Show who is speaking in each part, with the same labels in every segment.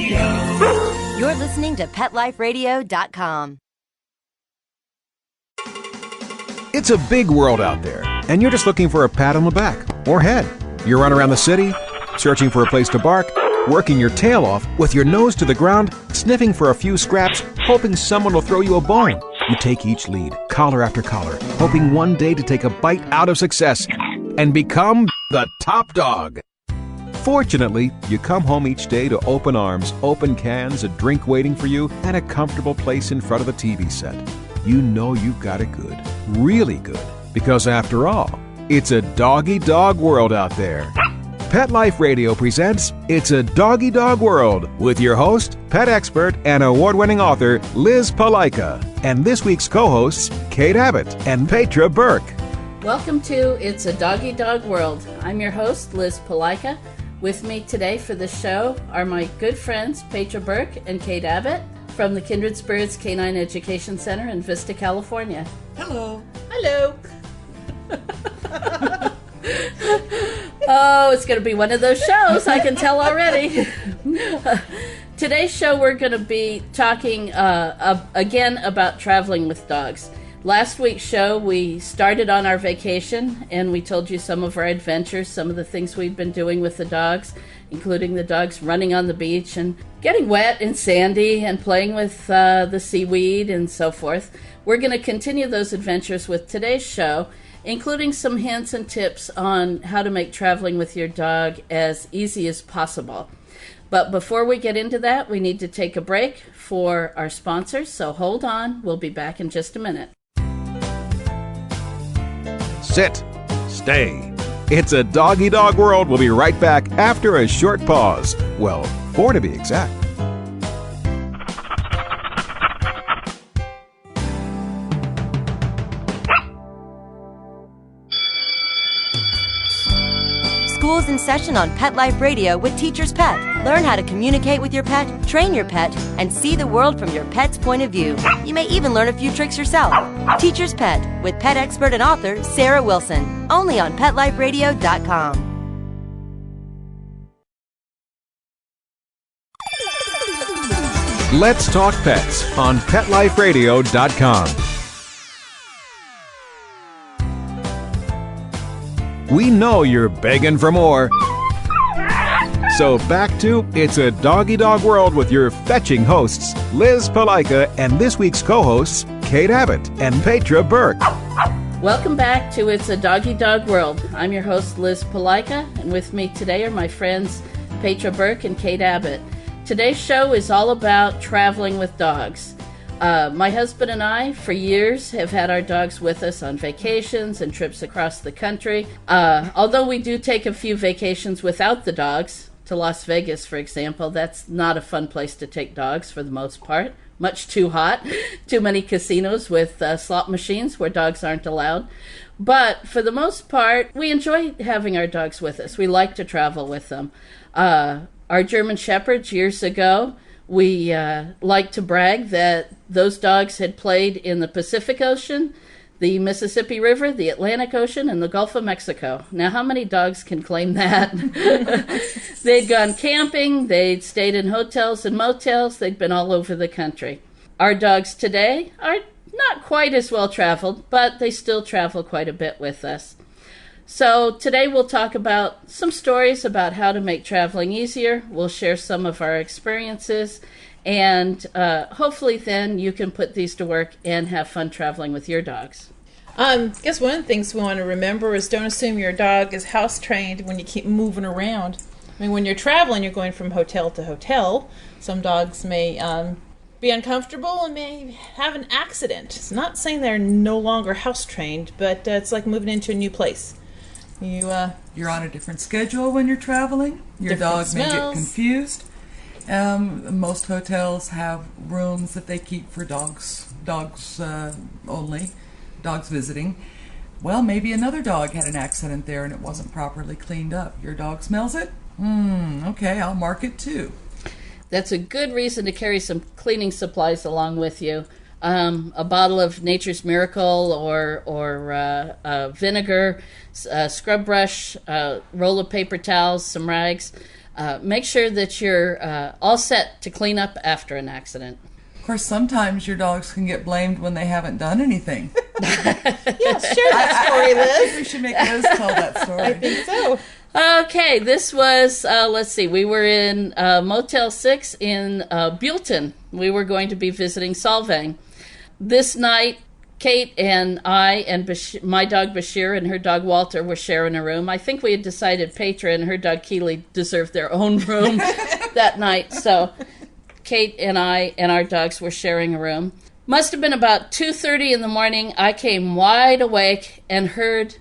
Speaker 1: You're listening to PetLifeRadio.com.
Speaker 2: It's a big world out there, and you're just looking for a pat on the back or head. You run around the city, searching for a place to bark, working your tail off with your nose to the ground, sniffing for a few scraps, hoping someone will throw you a bone. You take each lead, collar after collar, hoping one day to take a bite out of success and become the top dog. Fortunately, you come home each day to open arms, open cans, a drink waiting for you, and a comfortable place in front of the TV set. You know you've got it good, really good, because after all, it's a doggy-dog world out there. Pet Life Radio presents It's a Doggy Dog World with your host, pet expert, and award-winning author Liz Palaika, and this week's co-hosts Kate Abbott and Petra Burke.
Speaker 3: Welcome to It's a Doggy Dog World. I'm your host, Liz Palaika. With me today for the show are my good friends Petra Burke and Kate Abbott from the Kindred Spirits Canine Education Center in Vista, California.
Speaker 4: Hello.
Speaker 3: Hello. Oh, it's going to be one of those shows, I can tell already. Today's show we're going to be talking again about traveling with dogs. Last week's show, we started on our vacation, and we told you some of our adventures, some of the things we've been doing with the dogs, including the dogs running on the beach and getting wet and sandy and playing with the seaweed and so forth. We're going to continue those adventures with today's show, including some hints and tips on how to make traveling with your dog as easy as possible. But before we get into that, we need to take a break for our sponsors, so hold on. We'll be back in just a minute.
Speaker 2: Sit. Stay. It's a Doggy Dog World. We'll be right back after a short pause. Well, 4 to be exact.
Speaker 1: School's in session on Pet Life Radio with Teacher's Pet. Learn how to communicate with your pet, train your pet, and see the world from your pet's point of view. You may even learn a few tricks yourself. Teacher's Pet with pet expert and author Sarah Wilson. Only on PetLifeRadio.com.
Speaker 2: Let's talk pets on PetLifeRadio.com. We know you're begging for more. So back to It's a Doggy Dog World with your fetching hosts, Liz Palaika, and this week's co-hosts, Kate Abbott and Petra Burke.
Speaker 3: Welcome back to It's a Doggy Dog World. I'm your host, Liz Palaika, and with me today are my friends Petra Burke and Kate Abbott. Today's show is all about traveling with dogs. My husband and I, for years, have had our dogs with us on vacations and trips across the country. Although we do take a few vacations without the dogs, to Las Vegas, for example, that's not a fun place to take dogs for the most part. Much too hot, too many casinos with slot machines where dogs aren't allowed. But for the most part, we enjoy having our dogs with us. We like to travel with them. Our German Shepherds, years ago, we like to brag that those dogs had played in the Pacific Ocean, the Mississippi River, the Atlantic Ocean, and the Gulf of Mexico. Now, how many dogs can claim that? They'd gone camping, they'd stayed in hotels and motels, they'd been all over the country. Our dogs today are not quite as well traveled, but they still travel quite a bit with us. So today we'll talk about some stories about how to make traveling easier. We'll share some of our experiences, and hopefully then you can put these to work and have fun traveling with your dogs.
Speaker 4: I guess one of the things we want to remember is don't assume your dog is house trained when you keep moving around. I mean, when you're traveling, you're going from hotel to hotel. Some dogs may be uncomfortable and may have an accident. It's not saying they're no longer house trained, but it's like moving into a new place.
Speaker 5: You're on a different schedule when you're traveling. Your dog may get confused. Most hotels have rooms that they keep for dogs only, dogs visiting. Well, maybe another dog had an accident there and it wasn't properly cleaned up. Your dog smells it? Okay, I'll mark it too.
Speaker 3: That's a good reason to carry some cleaning supplies along with you. A bottle of Nature's Miracle or vinegar, scrub brush, roll of paper towels, some rags. Make sure that you're all set to clean up after an accident.
Speaker 5: Of course, sometimes your dogs can get blamed when they haven't done anything.
Speaker 4: Yeah, share that story, Liz.
Speaker 5: We should make Liz tell that story.
Speaker 4: I think so.
Speaker 3: Okay, this was, let's see, we were in Motel 6 in Buellton. We were going to be visiting Solvang. This night, Kate and I and my dog Bashir and her dog Walter were sharing a room. I think we had decided Petra and her dog Keely deserved their own room that night. So Kate and I and our dogs were sharing a room. Must have been about 2:30 in the morning. I came wide awake and heard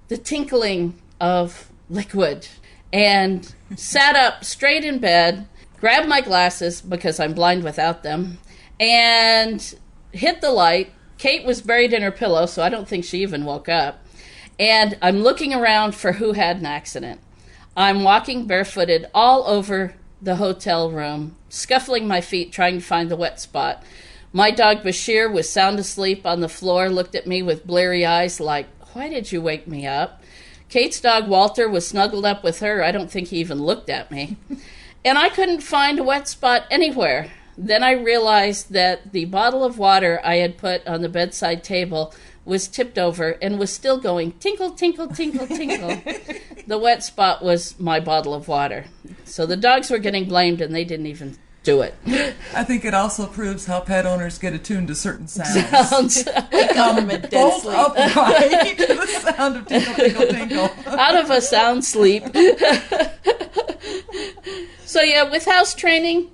Speaker 3: the tinkling of liquid and sat up straight in bed, grabbed my glasses because I'm blind without them, and hit the light. Kate was buried in her pillow, so I don't think she even woke up. And I'm looking around for who had an accident. I'm walking barefooted all over the hotel room, scuffling my feet, trying to find the wet spot. My dog Bashir was sound asleep on the floor, looked at me with bleary eyes like, "Why did you wake me up?" Kate's dog Walter was snuggled up with her. I don't think he even looked at me. And I couldn't find a wet spot anywhere. Then I realized that the bottle of water I had put on the bedside table was tipped over and was still going tinkle, tinkle, tinkle, tinkle. The wet spot was my bottle of water. So the dogs were getting blamed and they didn't even do it.
Speaker 5: I think it also proves how pet owners get attuned to certain sounds.
Speaker 4: We call them a dead
Speaker 5: Bolt
Speaker 4: sleep.
Speaker 5: upright to the sound of tinkle, tinkle, tinkle.
Speaker 3: Out of a sound sleep. So yeah, with house training,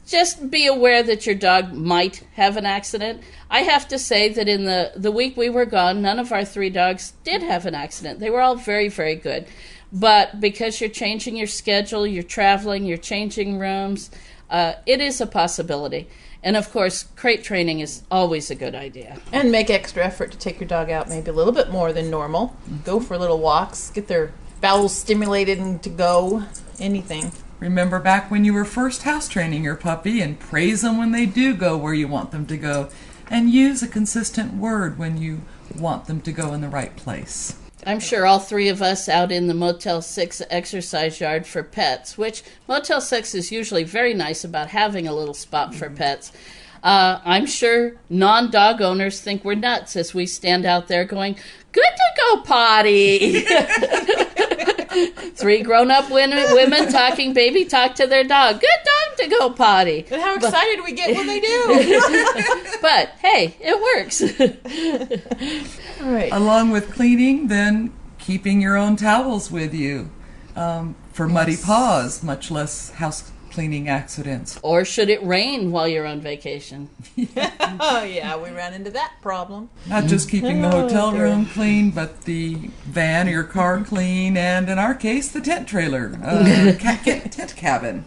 Speaker 3: just be aware that your dog might have an accident. I have to say that in the week we were gone, none of our 3 dogs did have an accident. They were all very, very good. But because you're changing your schedule, you're traveling, you're changing rooms, it is a possibility. And of course, crate training is always a good idea.
Speaker 4: And make extra effort to take your dog out maybe a little bit more than normal. Go for little walks, get their bowels stimulated and to go, anything.
Speaker 5: Remember back when you were first house training your puppy and praise them when they do go where you want them to go. And use a consistent word when you want them to go in the right place.
Speaker 3: I'm sure all 3 of us out in the Motel 6 exercise yard for pets, which Motel 6 is usually very nice about having a little spot for pets. I'm sure non-dog owners think we're nuts as we stand out there going, "Good to go potty." 3 grown-up women talking baby talk to their dog. Good dog to go potty.
Speaker 4: And how excited we get when they do.
Speaker 3: But, hey, it works.
Speaker 4: All right.
Speaker 5: Along with cleaning, then keeping your own towels with you for muddy paws, much less house cleaning accidents.
Speaker 3: Or should it rain while you're on vacation?
Speaker 4: Oh, yeah, we ran into that problem.
Speaker 5: Not just keeping the hotel
Speaker 4: dear.
Speaker 5: room clean, but the van or your car clean, and in our case, the tent trailer, tent cabin.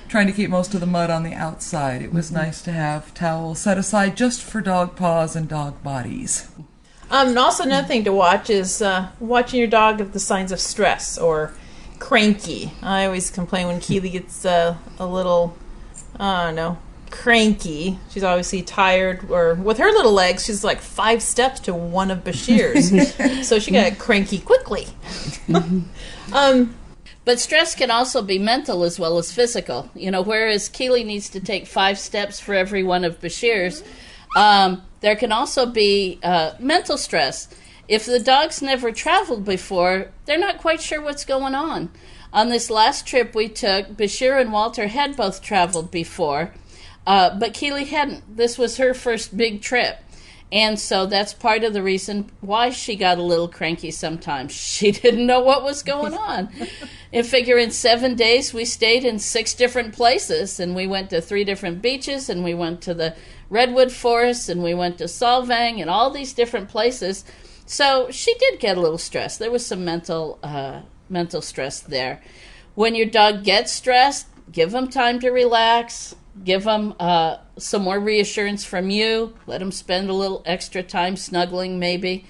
Speaker 5: Trying to keep most of the mud on the outside. It was nice to have towels set aside just for dog paws and dog bodies.
Speaker 4: And also another thing to watch is watching your dog of the signs of stress or cranky. I always complain when Keely gets a little, I don't know, cranky. She's obviously tired, or with her little legs, she's like 5 steps to one of Bashir's. So she got cranky quickly.
Speaker 3: But stress can also be mental as well as physical. You know, whereas Keely needs to take 5 steps for every one of Bashir's, there can also be mental stress. If the dog's never traveled before, they're not quite sure what's going on. On this last trip we took, Bashir and Walter had both traveled before, but Keely hadn't. This was her first big trip. And so that's part of the reason why she got a little cranky sometimes. She didn't know what was going on. And figure in 7 days we stayed in 6 different places, and we went to 3 different beaches, and we went to the redwood forest, and we went to Solvang, and all these different places. So she did get a little stressed. There was some mental stress there. When your dog gets stressed, give them time to relax. Give them some more reassurance from you. Let them spend a little extra time snuggling maybe.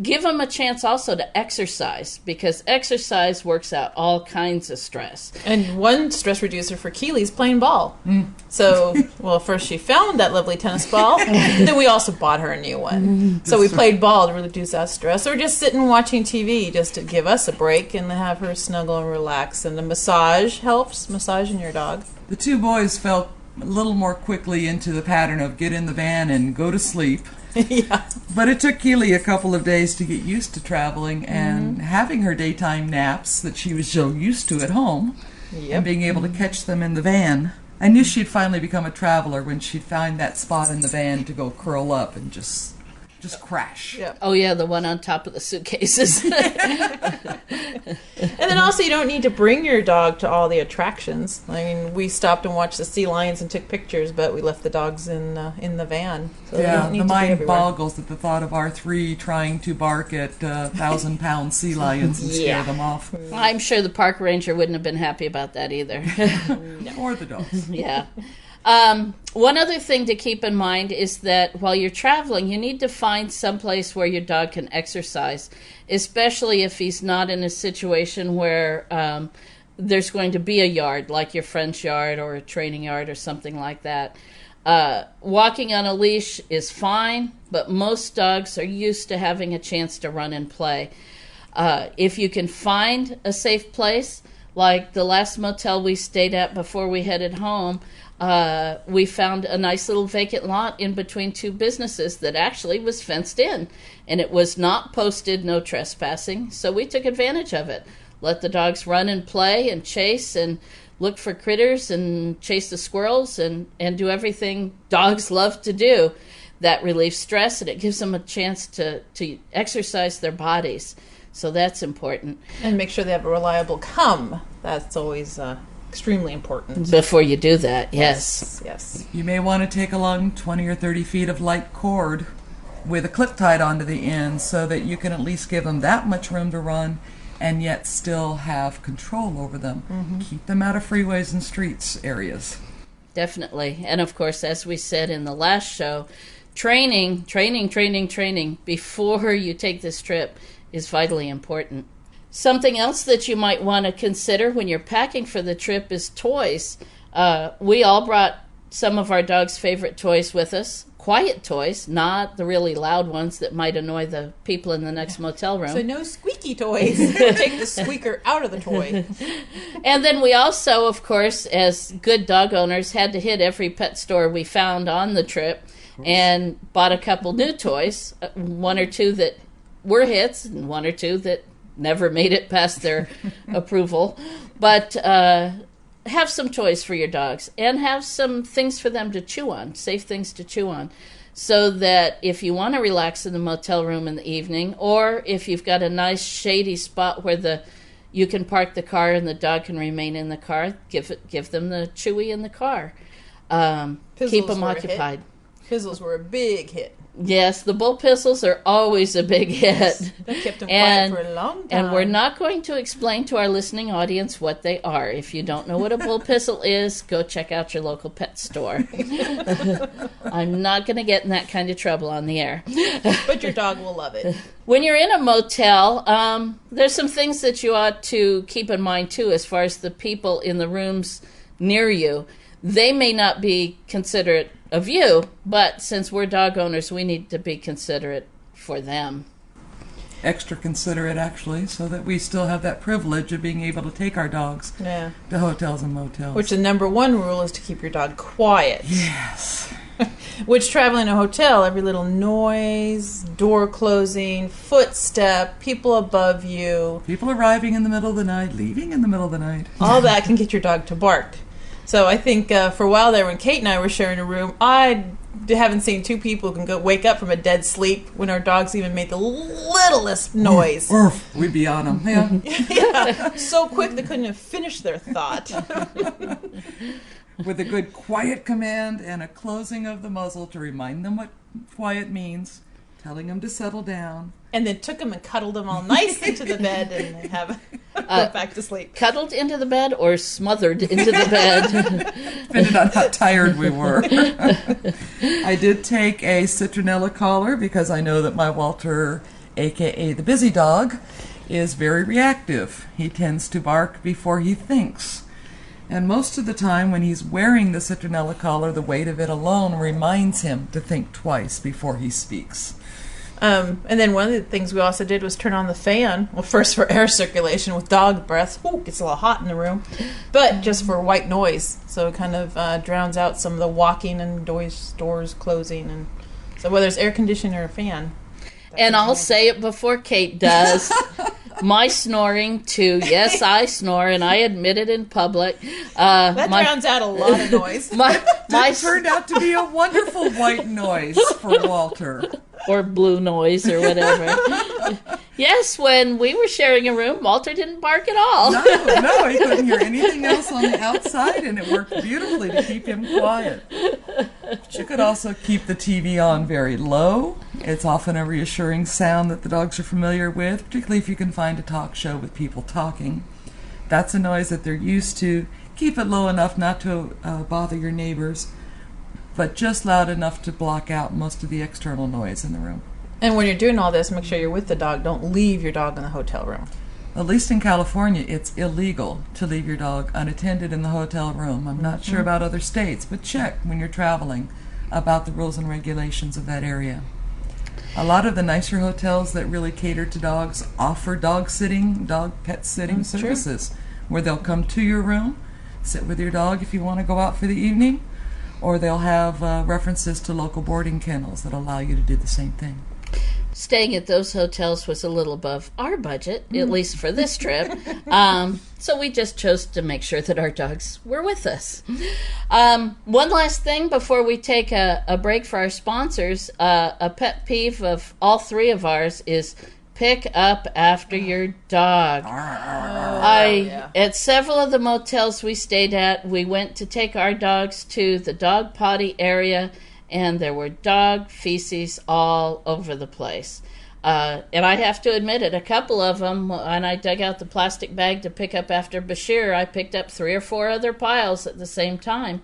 Speaker 3: give them a chance also to exercise, because exercise works out all kinds of stress.
Speaker 4: And one stress reducer for Keely's playing ball. So, well, first she found that lovely tennis ball, then we also bought her a new one. So we played ball to reduce that stress, or just sitting watching TV just to give us a break and have her snuggle and relax. And the massage helps, massaging your dog.
Speaker 5: The two boys fell a little more quickly into the pattern of get in the van and go to sleep.
Speaker 4: Yeah.
Speaker 5: But it took Keely a couple of days to get used to traveling and having her daytime naps that she was so used to at home, and being able to catch them in the van. I knew she'd finally become a traveler when she'd find that spot in the van to go curl up and just crash.
Speaker 4: Yep.
Speaker 3: Oh yeah, the one on top of the suitcases.
Speaker 4: And then also, you don't need to bring your dog to all the attractions. I mean, we stopped and watched the sea lions and took pictures, but we left the dogs in the van. So they don't need
Speaker 5: the
Speaker 4: to be
Speaker 5: mind
Speaker 4: everywhere.
Speaker 5: boggles at the thought of R3 trying to bark at 1,000-pound sea lions and scare them off.
Speaker 3: I'm sure the park ranger wouldn't have been happy about that either.
Speaker 5: Or the dogs.
Speaker 3: Yeah. One other thing to keep in mind is that while you're traveling, you need to find someplace where your dog can exercise, especially if he's not in a situation where there's going to be a yard, like your friend's yard or a training yard or something like that. Walking on a leash is fine, but most dogs are used to having a chance to run and play. If you can find a safe place, like the last motel we stayed at before we headed home, we found a nice little vacant lot in between two businesses that actually was fenced in, and it was not posted no trespassing, so we took advantage of it. Let the dogs run and play and chase and look for critters and chase the squirrels and do everything dogs love to do. That relieves stress, and it gives them a chance to exercise their bodies. So that's important.
Speaker 4: And make sure they have a reliable come. That's always extremely important.
Speaker 3: Before you do that, yes.
Speaker 4: Yes.
Speaker 5: You may want to take along 20 or 30 feet of light cord with a clip tied onto the end so that you can at least give them that much room to run and yet still have control over them. Keep them out of freeways and streets areas.
Speaker 3: Definitely. And of course, as we said in the last show, training before you take this trip is vitally important. Something else that you might want to consider when you're packing for the trip is toys. We all brought some of our dog's favorite toys with us. Quiet toys, not the really loud ones that might annoy the people in the next motel room.
Speaker 4: So no squeaky toys. Take the squeaker out of the toy.
Speaker 3: And then we also, of course, as good dog owners, had to hit every pet store we found on the trip and bought a couple new toys, one or two that were hits and one or two that never made it past their approval. But have some toys for your dogs and have some things for them to chew on, safe things to chew on, so that if you want to relax in the motel room in the evening, or if you've got a nice shady spot where you can park the car and the dog can remain in the car, give them the chewy in the car. Keep them occupied.
Speaker 4: Pizzles were a big hit.
Speaker 3: Yes, the bull pistols are always a big hit.
Speaker 4: They kept them quiet for a long time.
Speaker 3: And we're not going to explain to our listening audience what they are. If you don't know what a bull pistol is, go check out your local pet store. I'm not going to get in that kind of trouble on the air.
Speaker 4: But your dog will love it.
Speaker 3: When you're in a motel, there's some things that you ought to keep in mind, too, as far as the people in the rooms near you. They may not be considerate of you, but since we're dog owners, we need to be considerate for them.
Speaker 5: Extra considerate, actually, so that we still have that privilege of being able to take our dogs to hotels and motels.
Speaker 4: Which the number one rule is to keep your dog quiet.
Speaker 5: Yes.
Speaker 4: Which, traveling in a hotel, every little noise, door closing, footstep, people above you,
Speaker 5: People arriving in the middle of the night, leaving in the middle of the night.
Speaker 4: all that can get your dog to bark. So I think for a while there, when Kate and I were sharing a room, I haven't seen two people who can wake up from a dead sleep when our dogs even made the littlest noise.
Speaker 5: We'd be on them. Yeah.
Speaker 4: Yeah, so quick they couldn't have finished their thought.
Speaker 5: With a good quiet command and a closing of the muzzle to remind them what quiet means, telling them to settle down.
Speaker 4: And then took them and cuddled them all nice into the bed and go back to sleep.
Speaker 3: Cuddled into the bed or smothered into the bed?
Speaker 5: Depending on how tired we were. I did take a citronella collar because I know that my Walter aka the busy dog, is very reactive. He tends to bark before he thinks. And most of the time when he's wearing the citronella collar, the weight of it alone reminds him to think twice before he speaks.
Speaker 4: And then one of the things we also did was turn on the fan. Well, first for air circulation with dog breath. Ooh, gets a little hot in the room. But just for white noise. So it kind of drowns out some of the walking and doors closing. And so whether it's air conditioning or a fan.
Speaker 3: And I'll say it before Kate does. My snoring, too. Yes, I snore, and I admit it in public.
Speaker 4: That drowns out a lot of noise.
Speaker 5: It turned out to be a wonderful white noise for Walter.
Speaker 3: Or blue noise or whatever. Yes, when we were sharing a room, Walter didn't bark at all.
Speaker 5: No, he couldn't hear anything else on the outside, and it worked beautifully to keep him quiet. You could also keep the TV on very low. It's often a reassuring sound that the dogs are familiar with, particularly if you can find a talk show with people talking. That's a noise that they're used to. Keep it low enough not to bother your neighbors, but just loud enough to block out most of the external noise in the room.
Speaker 4: And when you're doing all this, make sure you're with the dog. Don't leave your dog in the hotel room.
Speaker 5: At least in California, it's illegal to leave your dog unattended in the hotel room. I'm not sure about other states, but check when you're traveling about the rules and regulations of that area. A lot of the nicer hotels that really cater to dogs offer dog pet sitting services, where they'll come to your room, sit with your dog if you want to go out for the evening, or they'll have references to local boarding kennels that allow you to do the same thing.
Speaker 3: Staying at those hotels was a little above our budget, at least for this trip. So we just chose to make sure that our dogs were with us. One last thing before we take a break for our sponsors. A pet peeve of all three of ours is pick up after your dog. At several of the motels we stayed at, we went to take our dogs to the dog potty area, and there were dog feces all over the place. And I have to admit it, a couple of them, when I dug out the plastic bag to pick up after Bashir, I picked up 3 or 4 other piles at the same time.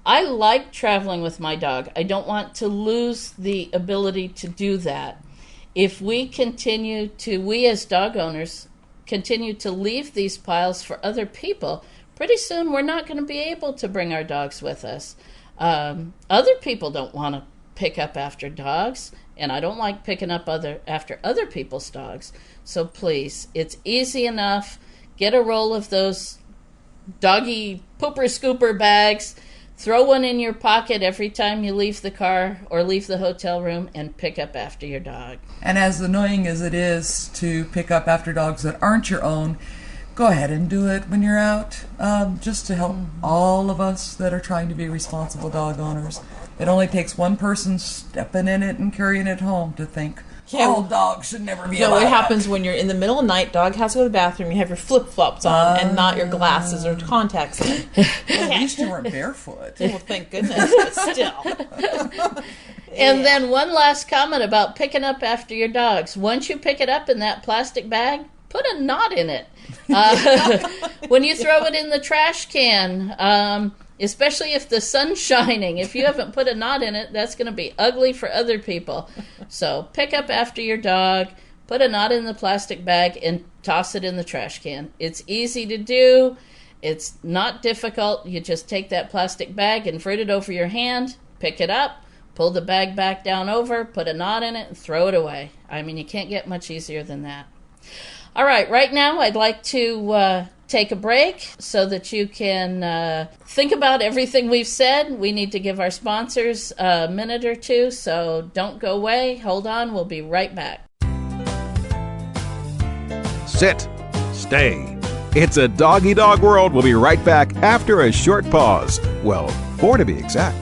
Speaker 3: I like traveling with my dog. I don't want to lose the ability to do that. If we as dog owners, continue to leave these piles for other people, pretty soon we're not going to be able to bring our dogs with us. Other people don't want to pick up after dogs, and I don't like picking up after other people's dogs. So please, it's easy enough. Get a roll of those doggy pooper scooper bags. Throw one in your pocket every time you leave the car or leave the hotel room, and pick up after your dog.
Speaker 5: And as annoying as it is to pick up after dogs that aren't your own, go ahead and do it when you're out, just to help all of us that are trying to be responsible dog owners. It only takes one person stepping in it and carrying it home to think, all dogs should never be allowed.
Speaker 4: No, it happens when you're in the middle of the night, dog has to go to the bathroom, you have your flip-flops on and not your glasses or contacts in.
Speaker 5: At least you weren't barefoot.
Speaker 4: Well, thank goodness, but still.
Speaker 3: And then one last comment about picking up after your dogs. Once you pick it up in that plastic bag, put a knot in it. When you throw it in the trash can, especially if the sun's shining, if you haven't put a knot in it, that's going to be ugly for other people. So pick up after your dog, put a knot in the plastic bag, and toss it in the trash can. It's easy to do. It's not difficult. You just take that plastic bag, invert it over your hand, pick it up, pull the bag back down over, put a knot in it, and throw it away. I mean, you can't get much easier than that. All right now I'd like to take a break so that you can think about everything we've said. We need to give our sponsors a minute or two, so don't go away. Hold on, we'll be right back.
Speaker 2: Sit. Stay. It's a doggy dog world. We'll be right back after a short pause. Well, 4 to be exact.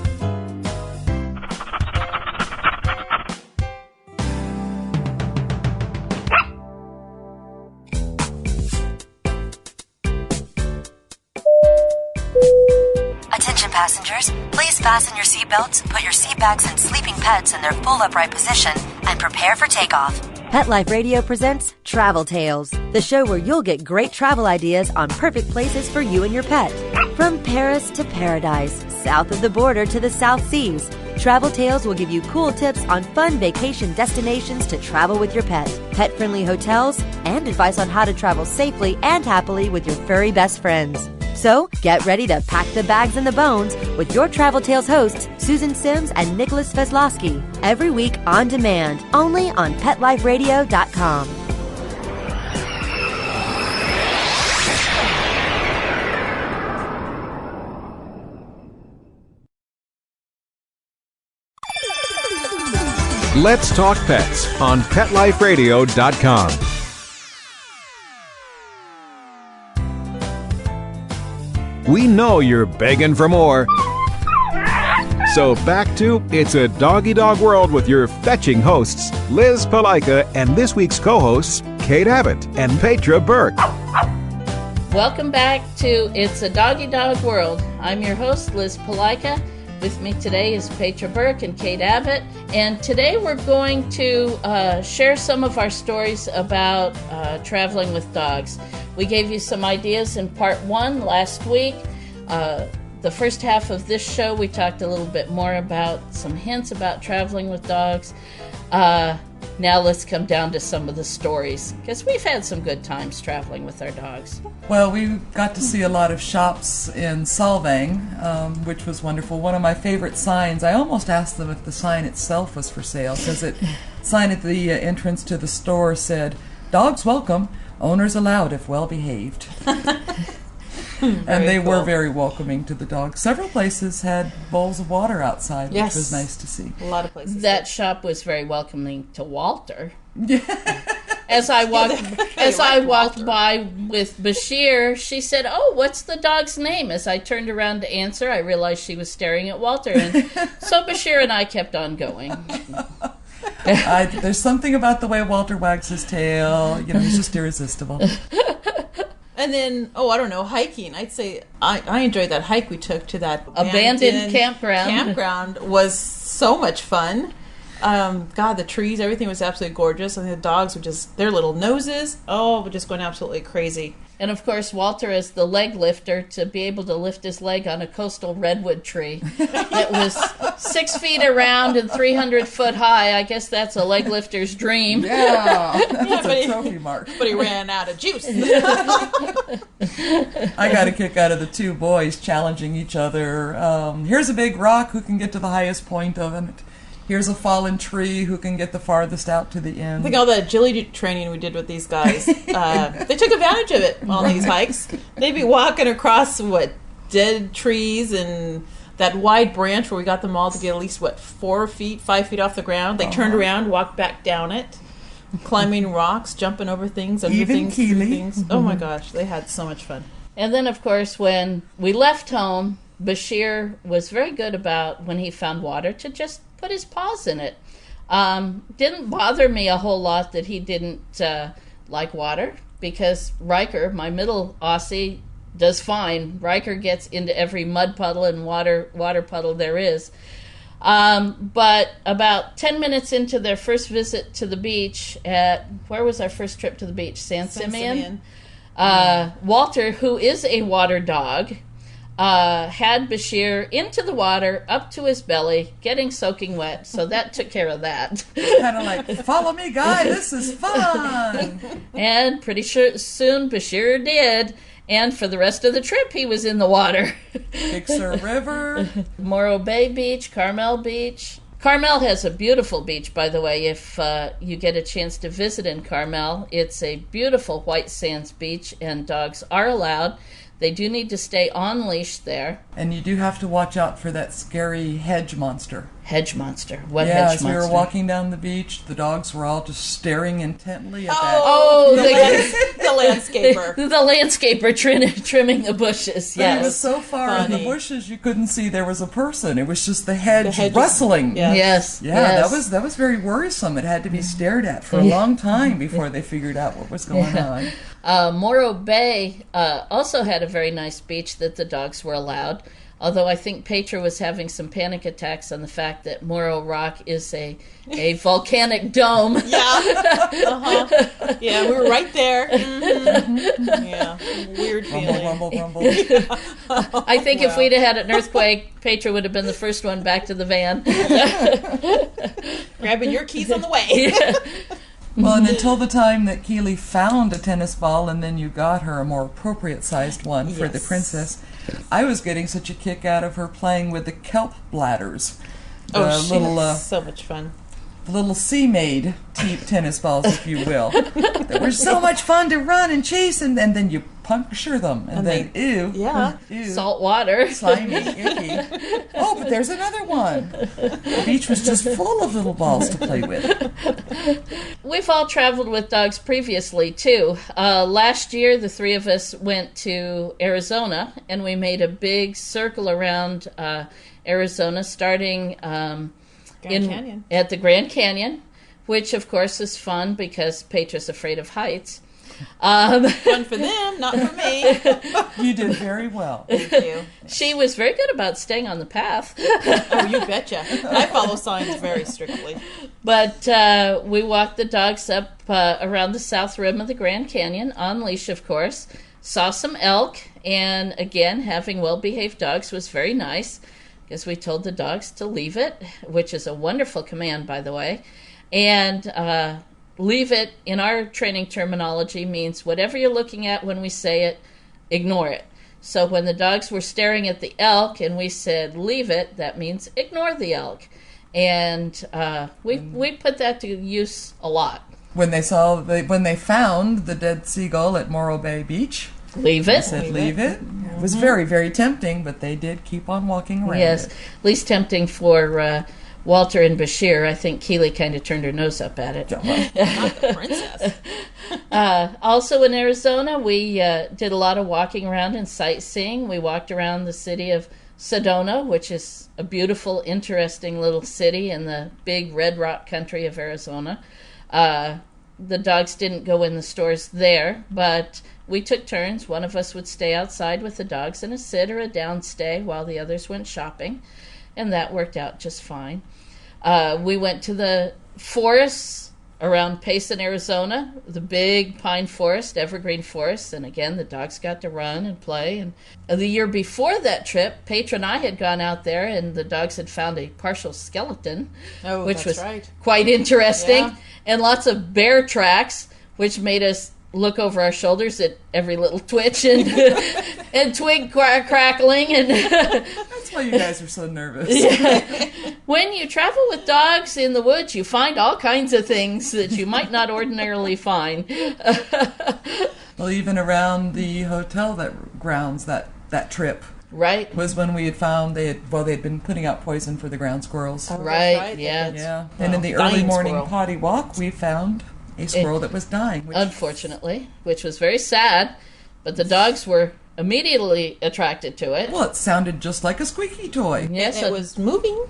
Speaker 1: Attention passengers, please fasten your seatbelts, put your seat bags and sleeping pets in their full upright position, and prepare for takeoff. Pet Life Radio presents Travel Tales, the show where you'll get great travel ideas on perfect places for you and your pet. From Paris to paradise, south of the border to the South Seas, Travel Tales will give you cool tips on fun vacation destinations to travel with your pet, pet-friendly hotels, and advice on how to travel safely and happily with your furry best friends. So, get ready to pack the bags and the bones with your Travel Tales hosts, Susan Sims and Nicholas Veslowski, every week on demand, only on PetLifeRadio.com.
Speaker 2: Let's Talk Pets on PetLifeRadio.com. We know you're begging for more. So back to It's a Doggy Dog World with your fetching hosts, Liz Palika, and this week's co-hosts, Kate Abbott and Petra Burke.
Speaker 3: Welcome back to It's a Doggy Dog World. I'm your host, Liz Palika. With me today is Petra Burke and Kate Abbott, and today we're going to share some of our stories about traveling with dogs. We gave you some ideas in part 1 last week. The first half of this show, we talked a little bit more about some hints about traveling with dogs. Now let's come down to some of the stories, because we've had some good times traveling with our dogs.
Speaker 5: Well, we got to see a lot of shops in Solvang, which was wonderful. One of my favorite signs, I almost asked them if the sign itself was for sale, because it sign at the entrance to the store said, "Dogs welcome, owners allowed if well behaved." And they were very welcoming to the dogs. Several places had bowls of water outside, which was nice to see.
Speaker 4: A lot of places.
Speaker 3: That shop was very welcoming to Walter. As I walked by with Bashir, she said, "Oh, what's the dog's name?" As I turned around to answer, I realized she was staring at Walter, and so Bashir and I kept on going.
Speaker 5: There's something about the way Walter wags his tail. He's just irresistible.
Speaker 4: And then, I don't know, hiking. I'd say I enjoyed that hike we took to that
Speaker 3: abandoned campground.
Speaker 4: Campground was so much fun. God, the trees, everything was absolutely gorgeous. And the dogs were just, their little noses, were just going absolutely crazy.
Speaker 3: And of course, Walter is the leg lifter, to be able to lift his leg on a coastal redwood tree. It was 6 feet around and 300 foot high. I guess that's a leg lifter's dream.
Speaker 5: Yeah, that's a trophy mark.
Speaker 4: But he ran out of juice.
Speaker 5: I got a kick out of the two boys challenging each other. Here's a big rock, who can get to the highest point of it? Here's a fallen tree, who can get the farthest out to the end.
Speaker 4: I think all the agility training we did with these guys, they took advantage of it on these hikes. They'd be walking across, dead trees and that wide branch where we got them all to get at least, 5 feet off the ground. They turned around, walked back down it, climbing rocks, jumping over things, under
Speaker 5: even
Speaker 4: things, through
Speaker 5: Keely.
Speaker 4: things. Oh my gosh, they had so much fun.
Speaker 3: And then, of course, when we left home, Bashir was very good about, when he found water, to just put his paws in it. Didn't bother me a whole lot that he didn't like water, because Riker, my middle Aussie, does fine. Riker gets into every mud puddle and water puddle there is. But about 10 minutes into their first visit to the beach where was our first trip to the beach? San Simeon. Walter, who is a water dog, had Bashir into the water, up to his belly, getting soaking wet, so that took care of that.
Speaker 5: Kind of like, follow me, guy, this is fun.
Speaker 3: And pretty sure soon Bashir did, and for the rest of the trip he was in the water.
Speaker 5: Big Sur River.
Speaker 3: Morro Bay Beach, Carmel Beach. Carmel has a beautiful beach, by the way, if you get a chance to visit in Carmel. It's a beautiful white sands beach, and dogs are allowed. They do need to stay on leash there.
Speaker 5: And you do have to watch out for that scary hedge monster.
Speaker 3: Hedge monster? What
Speaker 5: hedge
Speaker 3: hedge
Speaker 5: monster?
Speaker 3: monster?
Speaker 5: We were walking down the beach, the dogs were all just staring intently at that.
Speaker 4: The landscaper.
Speaker 3: The landscaper trimming the bushes,
Speaker 5: But
Speaker 3: yes.
Speaker 5: it was so far in the bushes you couldn't see there was a person. It was just the hedge
Speaker 4: hedges.
Speaker 5: rustling.
Speaker 4: Yeah.
Speaker 3: Yes.
Speaker 5: Yeah,
Speaker 3: yes.
Speaker 5: that was very worrisome. It had to be stared at for a long time before they figured out what was going on.
Speaker 3: Morro Bay also had a very nice beach that the dogs were allowed. Although I think Petra was having some panic attacks on the fact that Morro Rock is a volcanic dome.
Speaker 4: Yeah, we were right there. Yeah, weird feeling.
Speaker 5: Rumble, rumble.
Speaker 3: I think if we'd have had an earthquake, Petra would have been the first one back to the van.
Speaker 4: Grabbing your keys on the way.
Speaker 5: Well, and until the time that Keely found a tennis ball and then you got her a more appropriate sized one for the princess, I was getting such a kick out of her playing with the kelp bladders.
Speaker 4: She was so much fun.
Speaker 5: Little sea-made tennis balls, if you will. That were so much fun to run and chase, and then you puncture them, and then, ew.
Speaker 3: Salt water.
Speaker 5: Slimy, icky. Oh, but there's another one. The beach was just full of little balls to play with.
Speaker 3: We've all traveled with dogs previously, too. Last year, the three of us went to Arizona, and we made a big circle around Arizona, starting at the Grand Canyon, which, of course, is fun because Petra's afraid of heights.
Speaker 4: Fun for them, not for me.
Speaker 5: You did very well.
Speaker 4: Thank you.
Speaker 3: She was very good about staying on the path.
Speaker 4: Oh, you betcha. I follow signs very strictly.
Speaker 3: But we walked the dogs up around the south rim of the Grand Canyon, on leash, of course. Saw some elk, and again, having well-behaved dogs was very nice, because we told the dogs to leave it, which is a wonderful command, by the way. And leave it, in our training terminology, means whatever you're looking at when we say it, ignore it. So when the dogs were staring at the elk and we said leave it, that means ignore the elk. And we put that to use a lot.
Speaker 5: When they found the dead seagull at Morro Bay Beach,
Speaker 3: leave
Speaker 5: they
Speaker 3: it.
Speaker 5: said leave it. It was very, very tempting, but they did keep on walking around.
Speaker 3: Yes,
Speaker 5: it.
Speaker 3: Least tempting for Walter and Bashir. I think Keely kind of turned her nose up at it.
Speaker 4: Not the princess.
Speaker 3: Also in Arizona, we did a lot of walking around and sightseeing. We walked around the city of Sedona, which is a beautiful, interesting little city in the big red rock country of Arizona. The dogs didn't go in the stores there, but we took turns. One of us would stay outside with the dogs in a sit or a downstay while the others went shopping, and that worked out just fine. We went to the forests around Payson, Arizona, the big pine forest, evergreen forest, and again, the dogs got to run and play. And the year before that trip, Petra and I had gone out there, and the dogs had found a partial skeleton, which was quite interesting, and lots of bear tracks, which made us look over our shoulders at every little twitch and and twig crackling, and
Speaker 5: that's why you guys are so nervous.
Speaker 3: Yeah. When you travel with dogs in the woods, you find all kinds of things that you might not ordinarily find.
Speaker 5: Well, even around the hotel grounds that trip.
Speaker 3: Right.
Speaker 5: Was when we had found they had been putting out poison for the ground squirrels.
Speaker 3: Oh, right. Yeah.
Speaker 5: Yeah. And in the early morning
Speaker 4: squirrel.
Speaker 5: potty walk, we found a squirrel that was dying.
Speaker 3: Unfortunately, which was very sad, but the dogs were immediately attracted to it.
Speaker 5: Well, it sounded just like a squeaky toy.
Speaker 3: Yes,
Speaker 4: it was moving.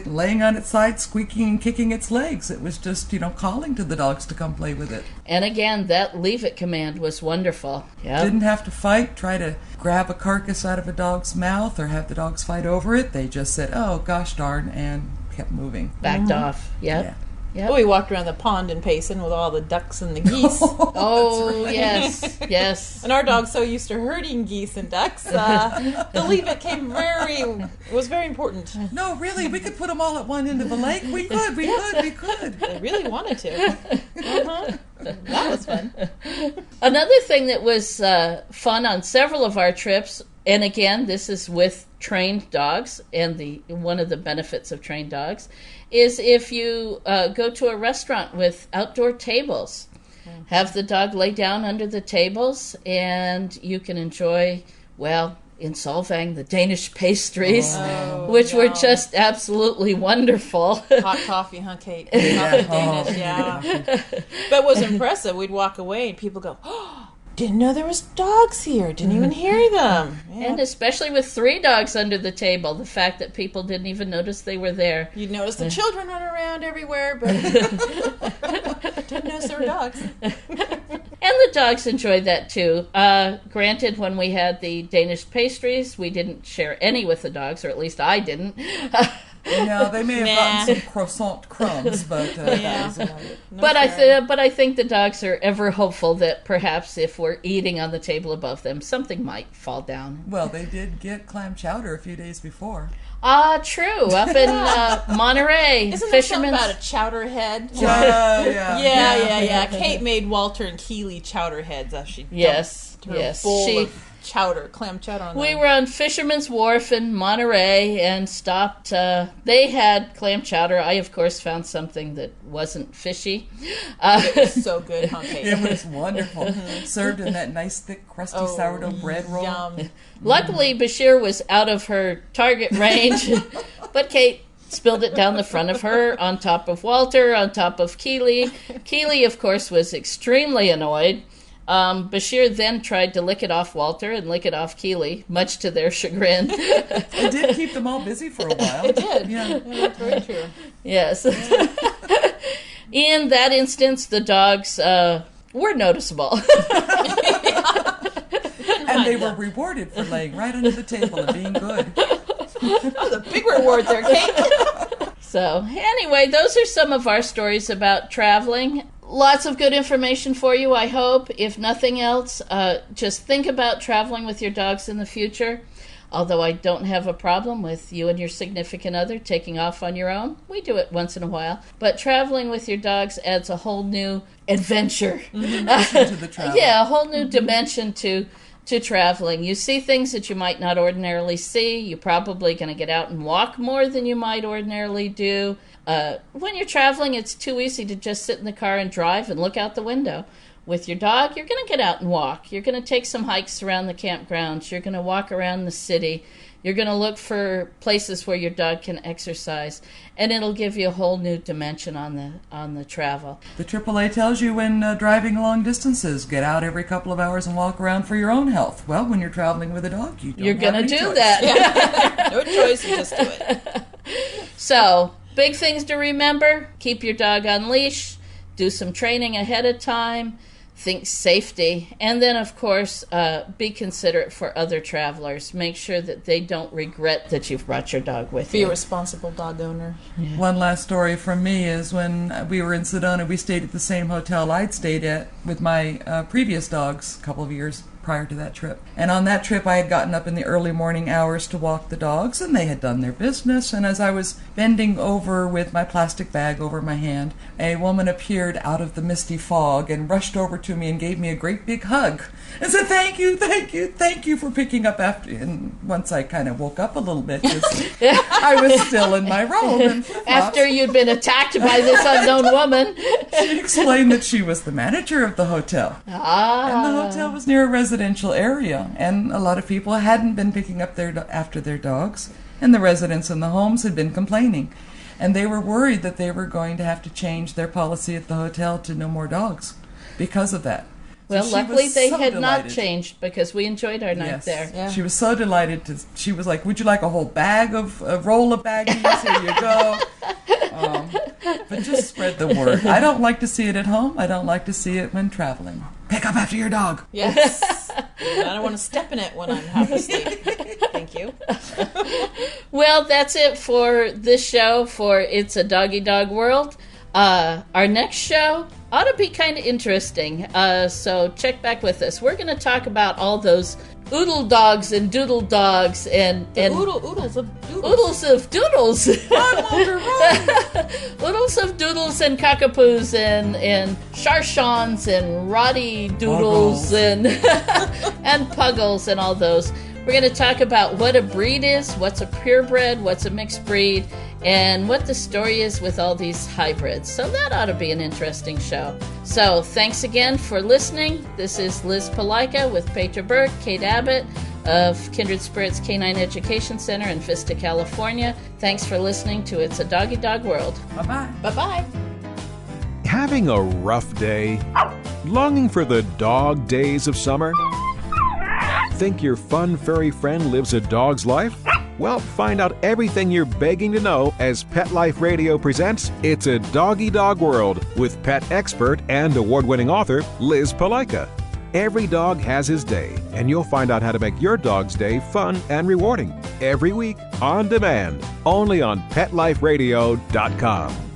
Speaker 5: Laying on its side, squeaking and kicking its legs. It was just, calling to the dogs to come play with it.
Speaker 3: And again, that leave it command was wonderful. Yep.
Speaker 5: Didn't have to fight, try to grab a carcass out of a dog's mouth or have the dogs fight over it. They just said, oh, gosh darn, and kept moving.
Speaker 3: Backed off. Yep.
Speaker 5: Yeah.
Speaker 3: Yep.
Speaker 4: Oh, we walked around the pond in Payson with all the ducks and the geese.
Speaker 3: Oh,
Speaker 5: right.
Speaker 3: yes.
Speaker 4: And our dog's so used to herding geese and ducks, the leave it was very important.
Speaker 5: No, really, we could put them all at one end of the lake. We could.
Speaker 4: They really wanted to. That was fun.
Speaker 3: Another thing that was fun on several of our trips, and again, this is with trained dogs, and one of the benefits of trained dogs, is if you go to a restaurant with outdoor tables, have the dog lay down under the tables, and you can enjoy, in Solvang, the Danish pastries, which were just absolutely wonderful.
Speaker 4: Hot coffee, huh, Kate? Danish, yeah. But it was impressive. We'd walk away, and people go, oh, didn't know there was dogs here. Didn't even hear them. Yeah.
Speaker 3: And especially with 3 dogs under the table, the fact that people didn't even notice they were there.
Speaker 4: You'd notice the children run around everywhere, but didn't notice there were dogs.
Speaker 3: And the dogs enjoyed that too. Granted, when we had the Danish pastries, we didn't share any with the dogs, or at least I didn't.
Speaker 5: No, they may have gotten some croissant crumbs, but that was about it.
Speaker 3: But I think the dogs are ever hopeful that perhaps if we're eating on the table above them, something might fall down.
Speaker 5: Well, they did get clam chowder a few days before.
Speaker 3: True. Up in Monterey,
Speaker 4: Isn't there something
Speaker 3: fishermen's.
Speaker 4: about a chowder head?
Speaker 5: Yeah.
Speaker 4: Kate made Walter and Keely chowder heads as she
Speaker 3: Yes.
Speaker 4: dumped her bowl of chowder, clam chowder on
Speaker 3: We
Speaker 4: them.
Speaker 3: were on Fisherman's Wharf in Monterey and stopped. They had clam chowder. I, of course, found something that wasn't fishy.
Speaker 4: So good, huh, Kate?
Speaker 5: It was wonderful. Served in that nice, thick, crusty sourdough bread roll.
Speaker 4: Yum.
Speaker 3: Luckily, Bashir was out of her target range, but Kate spilled it down the front of her, on top of Walter, on top of Keely. Keely, of course, was extremely annoyed. Bashir then tried to lick it off Walter and lick it off Keely, much to their chagrin.
Speaker 5: It did keep them all busy for a while.
Speaker 4: It did.
Speaker 5: Yeah.
Speaker 4: That's very true.
Speaker 3: Yes. In that instance, the dogs were noticeable.
Speaker 5: And they were rewarded for laying right under the table and being good.
Speaker 4: That was a big reward there, Kate.
Speaker 3: So, anyway, those are some of our stories about traveling. Lots of good information for you, I hope. If nothing else, just think about traveling with your dogs in the future. Although I don't have a problem with you and your significant other taking off on your own. We do it once in a while. But traveling with your dogs adds a whole new adventure.
Speaker 5: To the travel.
Speaker 3: Yeah, a whole new dimension to traveling. You see things that you might not ordinarily see. You're probably going to get out and walk more than you might ordinarily do. When you're traveling, it's too easy to just sit in the car and drive and look out the window. With your dog, you're going to get out and walk. You're going to take some hikes around the campgrounds. You're going to walk around the city. You're going to look for places where your dog can exercise, and it'll give you a whole new dimension on the travel.
Speaker 5: The AAA tells you when driving long distances, get out every couple of hours and walk around for your own health. Well, when you're traveling with a dog, you're
Speaker 3: going to do
Speaker 5: choice.
Speaker 3: that.
Speaker 4: No choice, you just do it.
Speaker 3: So, big things to remember. Keep your dog on leash. Do some training ahead of time. Think safety. And then, of course, be considerate for other travelers. Make sure that they don't regret that you've brought your dog with
Speaker 4: Be
Speaker 3: you.
Speaker 4: a responsible dog owner.
Speaker 5: One last story from me is when we were in Sedona, we stayed at the same hotel I'd stayed at with my previous dogs a couple of years prior to that trip. And on that trip, I had gotten up in the early morning hours to walk the dogs, and they had done their business. And as I was bending over with my plastic bag over my hand, a woman appeared out of the misty fog and rushed over to me and gave me a great big hug and said, thank you for picking up after. And once I kind of woke up a little bit, 'cause I was still in my robe and flip-flops.
Speaker 3: After you'd been attacked by this unknown woman.
Speaker 5: She explained that she was the manager of the hotel. And the hotel was near a residential area, and a lot of people hadn't been picking up after their dogs, and the residents in the homes had been complaining. And they were worried that they were going to have to change their policy at the hotel to no more dogs because of that.
Speaker 3: Well,
Speaker 5: So she
Speaker 3: luckily
Speaker 5: was
Speaker 3: they
Speaker 5: so
Speaker 3: had not
Speaker 5: delighted.
Speaker 3: changed because we enjoyed our night
Speaker 5: Yes.
Speaker 3: there.
Speaker 4: Yeah.
Speaker 5: She was so delighted she was like, would you like a whole bag of a roll of baggies? Here you go. But just spread the word. I don't like to see it at home. I don't like to see it when traveling. Pick up after your dog.
Speaker 4: Yes. I don't want to step in it when I'm half asleep. Thank you.
Speaker 3: Well, that's it for this show for It's a Doggy Dog World. Our next show ought to be kind of interesting, so check back with us. We're going to talk about all those oodle dogs and doodle dogs and
Speaker 4: Oodles of doodles.
Speaker 3: oodles of doodles.
Speaker 5: Run, Walter, run!
Speaker 3: Oodles of doodles and cockapoos and charchons and roddy doodles and and puggles and all those. We're going to talk about what a breed is, what's a purebred, what's a mixed breed, and what the story is with all these hybrids. So that ought to be an interesting show. So thanks again for listening. This is Liz Palika with Petra Burke, Kate Abbott of Kindred Spirits Canine Education Center in Vista, California. Thanks for listening to It's a Doggy Dog World.
Speaker 5: Bye-bye.
Speaker 4: Bye-bye.
Speaker 2: Having a rough day? Longing for the dog days of summer? Think your fun furry friend lives a dog's life? Well, find out everything you're begging to know as Pet Life Radio presents It's a Doggy Dog World with pet expert and award-winning author Liz Palaika. Every dog has his day, and you'll find out how to make your dog's day fun and rewarding every week on demand, only on PetLifeRadio.com.